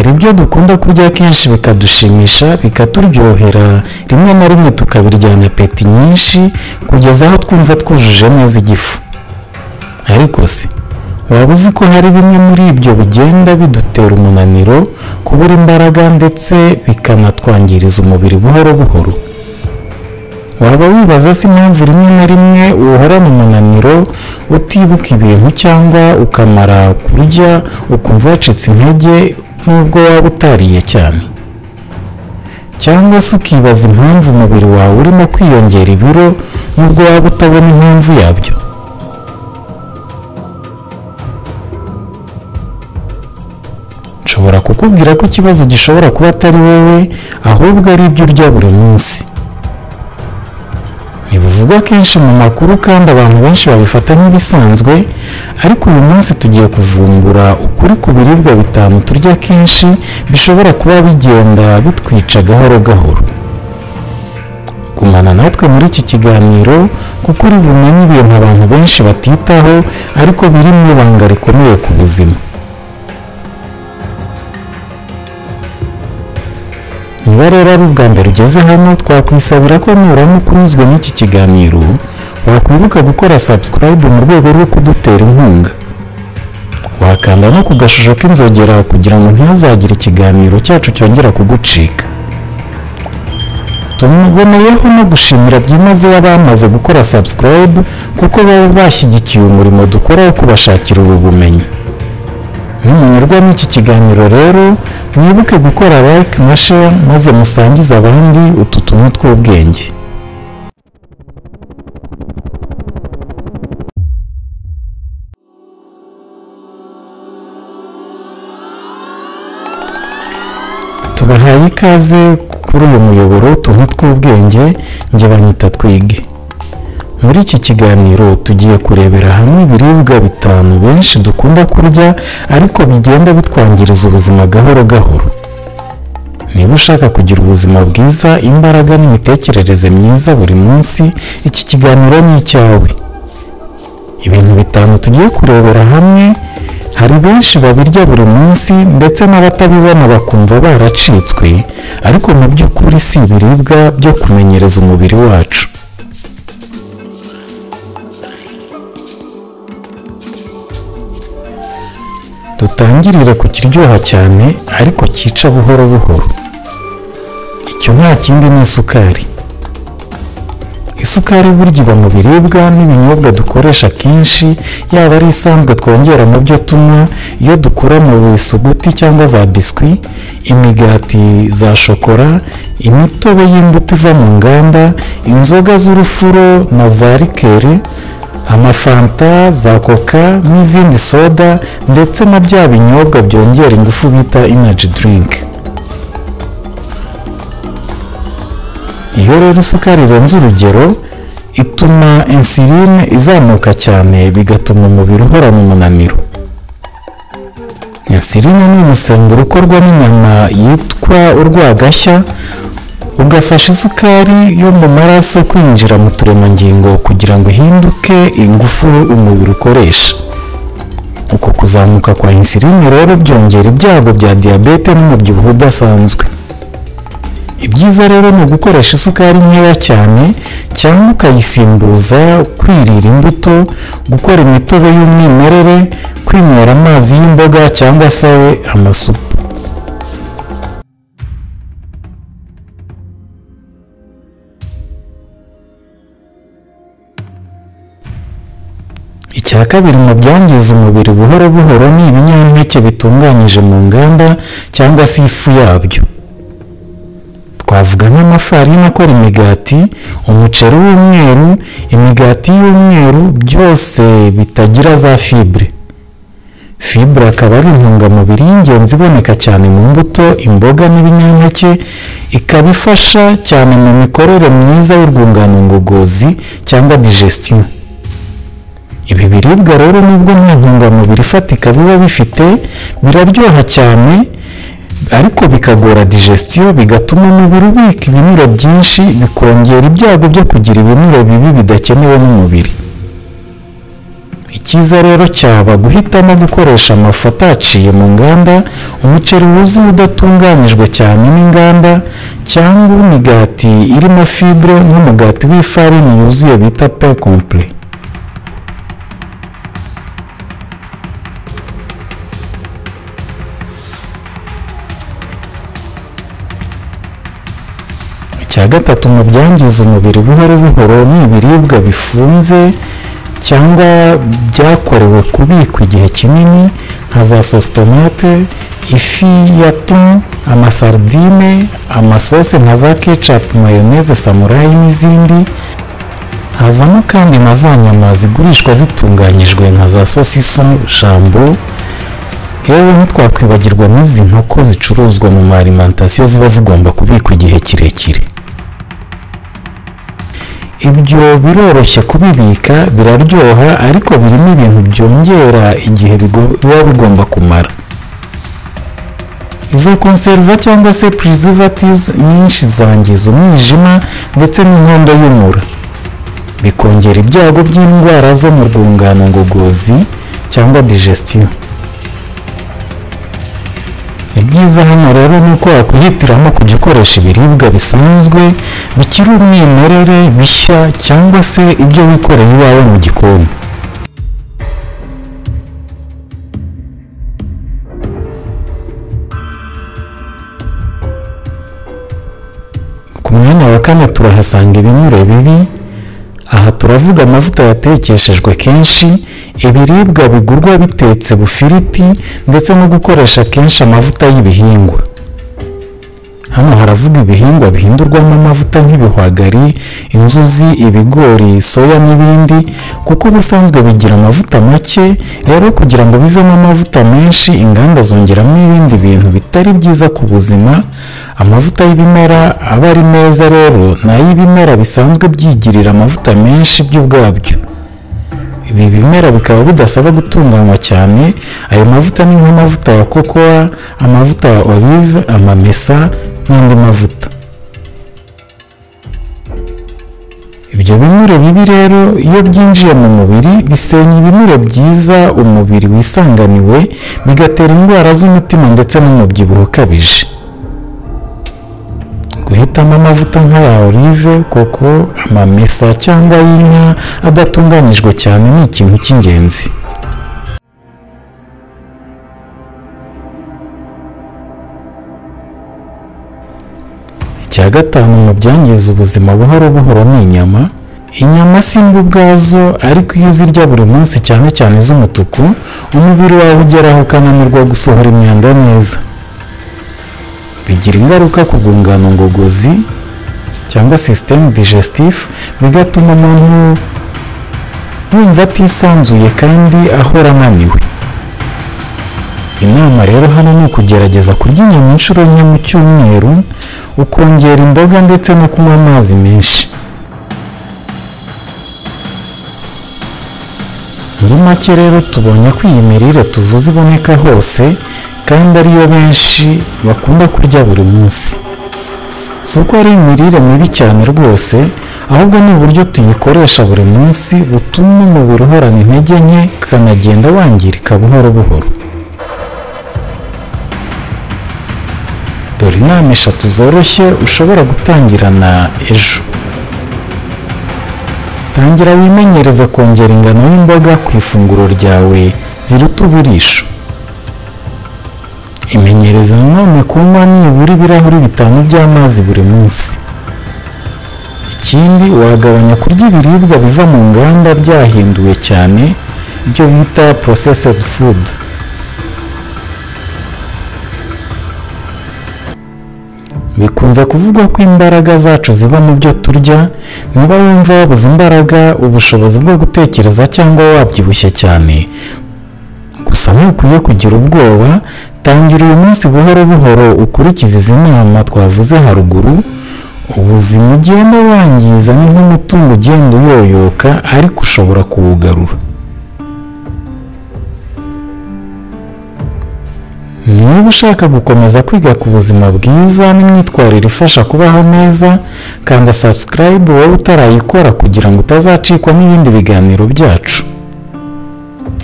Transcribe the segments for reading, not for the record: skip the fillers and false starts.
hari ibyo dukunda kurya kenshi bikadushimisha bikaturyohera rimwe na rimwe tukabiryana apeti nyinshi kugeza aho twumva twujuje neza igifu. Ariko se waba uzi ko hari bimwe muri ibyo bigenda bidutera umunaniro, kubura imbaraga ndetse bikanatwangiriza umubiri buhoro buhoro? Waba wibaza se impamvu rimwe na rimwe uhorana umunaniro, utibuka ibintu cyangwa ukamara kurya ukumva wacitse intege nubwo waba utariye cyane? Cyangwa se ukibaza impamvu umubiri wawe urimo kwiyongera ibiro nubwo waba utabona impamvu yabyo? Nshobora kukubwira ko ikibazo gishobora kuba atari wowe ahubwo ari ibyo urya buri munsi. Ntibivugwa kenshi mu makuru kandi abantu benshi babifata nk'ibisanzwe, ariko uyu munsi tugiye kuvumbura ukuri ku biribwa 5 turya kenshi bishobora kuba bigenda bitwica gahoro gahoro. Gumana natwe muri iki kiganiro kuko uri bumenye ibintu abantu benshi batitaho ariko biri mu ibanga rikomeye ku buzima. Niba rero ari ubwa mbere ugeze hano, twakwisabira ko nuramuka unyuzwe n'iki kiganiro wakwibuka gukora subscribe mu rwego rwo kudutera inkunga. Wakanda no ku gashusho k'inzogera kugira ngo ntihazagire ikiganiro cyacu cyongera kugucika. Tuboneyeho no gushimira byimazeyo abamaze gukora subscribe kuko baba bashyigikiye umurimo dukora wo kubashakira ubu bumenyi. Nimunyurwa n'iki kiganiro rero mwibuke gukora like na share maze musangize abandi utu tuntu tw'ubwenge. Tubahaye ikaze kuri uyu muyoboro utuntu tw'ubwenge, njye banyita Twige. Muri iki kiganiro tugiye kurebera hamwe ibiribwa 5 benshi dukunda kurya ariko bigenda bitwangiriza ubuzima gahoro gahoro. Niba ushaka kugira ubuzima bwiza, imbaraga n'imitekerereze myiza buri munsi, iki kiganiro ni icyawe. Ibintu 5 tugiye kurebera hamwe, hari benshi babirya buri munsi ndetse n'abatabibona bakumva baracitswe, ariko mu by'ukuri si ibiribwa byo kumenyereza umubiri wacu. Dutangirire ku kiryoha cyane ariko cyica buhoro buhoro. Icyo nta kindi ni isukari. Isukari burya iba mu biribwa n'ibinyobwa dukoresha kenshi, yaba ari isanzwe twongera mu byo tunywa, iyo dukura mu bisuguti cyangwa za biswi, imigati, za shokora, imitobe y'imbuto iva mu nganda, inzoga z'urufuro na za rikeri, amafanta, za coca n'izindi soda ndetse na bya binyobwa byongera ingufu bita energy drink. Iyo rero isukari irenze urugero ituma insuline izamuka cyane bigatuma umubiri uhorana umunaniro. Insuline ni umusemburo ukorwa n'inyama yitwa urwagashya, ugafasha isukari yo mu maraso kwinjira mu turemangingo kugira ngo ihinduke ingufu umubiri ukoresha. Uko kuzamuka kwa insuline rero byongera ibyago bya diyabete n'umubyibuho udasanzwe. Ibyiza rero ni ugukoresha isukari nkeya cyane cyangwa ukayisimbuza kwirira imbuto, gukora imitobe y'umwimerere, kwinywera amazi y'imboga cyangwa se amasupu. Icya kabiri mu byangiza umubiri buhoro buhoro ni ibinyampeke bitunganyije mu nganda cyangwa se ifu yabyo. Twavuga nk'amafarini akora imigati, umuceri w'umweru, imigati y'umweru, byose bitagira za fibre. Fibre akaba ari intungamubiri y'ingenzi iboneka cyane mu mbuto, imboga n'ibinyampeke, ikaba ifasha cyane mu mikorere myiza y'urwungano ngogozi cyangwa digestion. Ibi biribwa rero nubwo nta ntungamubiri ifatika biba bifite, biraryoha cyane ariko bikagora digestion, bigatuma umubiri ubika ibinure byinshi, bikongera ibyago byo kugira ibinure bibi bidakenewe n'umubiri. icyiza rero cyaba guhitamo gukoresha amafu ataciye mu nganda, umuceri wuzuye udatunganyijwe cyane n'inganda, cyangwa imigati irimo fibre nk'umugati w'ifarini yuzuye bita pain complet. icya gatatu mu byangiza umubiri buhoro buhoro ni ibiribwa bifunze cyangwa byakorewe kubikwa igihe kinini nka za sositomate, ifi ya thon, amasardine, amasose nka za ketchup, mayoneze, samurai n'izindi. Hazamo kandi na za nyama zigurishwa zitunganyijwe nka za sosiso, jambo. Yewe ntitwakwibagirwa n'izi nkoko zicuruzwa mu alimentation ziba zigomba kubikwa igihe kirekire. Ibyo biroroshye kubibika, biraryoha, ariko birimo ibintu byongera igihe biba bigomba kumara. Izo conserva cyangwa se preservatives nyinshi zangiza umwijima ndetse n'inkondo y'umura, bikongera ibyago by'indwara zo mu rwungano ngogozi cyangwa digestion. Ibyiza hano rero ni uko wakwihitiramo kujya ukoresha ibiribwa bisanzwe bikiri umwimerere, bishya, cyangwa se ibyo wikoreye iwawe mu gikoni. Ku mwanya wa kane turahasanga ibinure bibi. Aha turavuga amavuta yatekeshejwe kenshi, ibiribwa bigurwa bitetse bufiriti, ndetse no gukoresha kenshi amavuta y'ibihingwa. Hano haravuga ibihingwa bihindurwamo amavuta nk'ibihwagari, inzuzi, ibigori, soya n'ibindi, kuko ubusanzwe bigira amavuta make. Rero kugira ngo bivemo amavuta menshi, inganda zongeramo ibindi bintu bitari byiza ku buzima. Amavuta y'ibimera aba ari meza rero, n'ay'ibimera bisanzwe byigirira amavuta menshi by'ubwabyo. Ibi bimera bikaba bidasaba gutunganywa cyane. Ayo mavuta ni nk'amavuta ya cocoa, amavuta ya olive, amamesa n'andi mavuta. Ibyo binure bibi rero iyo byinjiye mu mubiri bisenya ibinure byiza umubiri wisanganiwe, bigatera indwara z'umutima ndetse n'umubyibuho ukabije. Guhitamo amavuta nk'aya olive, koko, amamesa cyangwa y'inka adatunganyijwe cyane ni ikintu cy'ingenzi. Icya gatanu mu byangiza ubuzima buhoro buhoro ni inyama. Inyama si mbi ubwazo, ariko iyo uzirya buri munsi, cyane cyane iz'umutuku, umubiri wawe ugeraho ukananirwa gusohora imyanda neza. Bigira ingaruka ku rwungano ngogozi cyangwa système digestif, bigatuma umuntu yumva atisanzuye kandi ahora ananiwe. Inama rero hano ni ukugerageza kurya inyama inshuro nke mu cyumweru, ukongera imboga ndetse no kunywa amazi menshi. Muri make rero tubonye ko iyi mirire tuvuze iboneka hose, kandi ariyo benshi bakunda kurya buri munsi. Si uko ari imirire mibi cyane rwose, ahubwo ni uburyo tuyikoresha buri munsi butuma umubiri uhorana intege nke, ukanagenda wangirika buhoro buhoro. Dore inama 3 zoroshye ushobora gutangirana ejo. Tangira wimenyereza kongera ingano y'imboga ku ifunguro ryawe ziruta uburisho. Imenyereza nanone kunywa nibura ibirahuri 5 by'amazi buri munsi. Ikindi, wagabanya kurya ibiribwa biva mu nganda byahinduwe cyane, ibyo bita processed food. Bikunze kuvugwa ko imbaraga zacu ziba mu byo turya. Niba wumva wabuze imbaraga, ubushobozi bwo gutekereza cyangwa wabyibushye cyane, gusa ntukwiye kugira ubwoba. Tangira uyu munsi buhoro buhoro, ukurikiza izi nama twavuze haruguru. Ubuzima ugenda wangiza ni nk'umutungo ugenda uyoyoka, ariko ushobora kuwugarura. Niba ushaka gukomeza kwiga ku buzima bwiza n'imyitwarire ifasha kubaho neza, kanda subscribe wowe utarayikora kugira ngo utazacikwa n'ibindi biganiro byacu.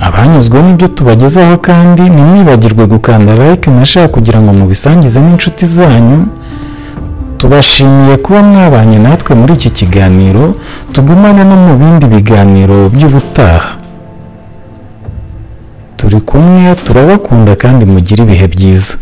abanyuzwe n'ibyo tubagezaho kandi ntimwibagirwe gukanda like na share kugira ngo mubisangize n'inshuti zanyu. Tubashimiye kuba mwabanye natwe muri iki kiganiro, tugumane no mu bindi biganiro by'ubutaha. Turi kumwe, turabakunda kandi mugire ibihe byiza.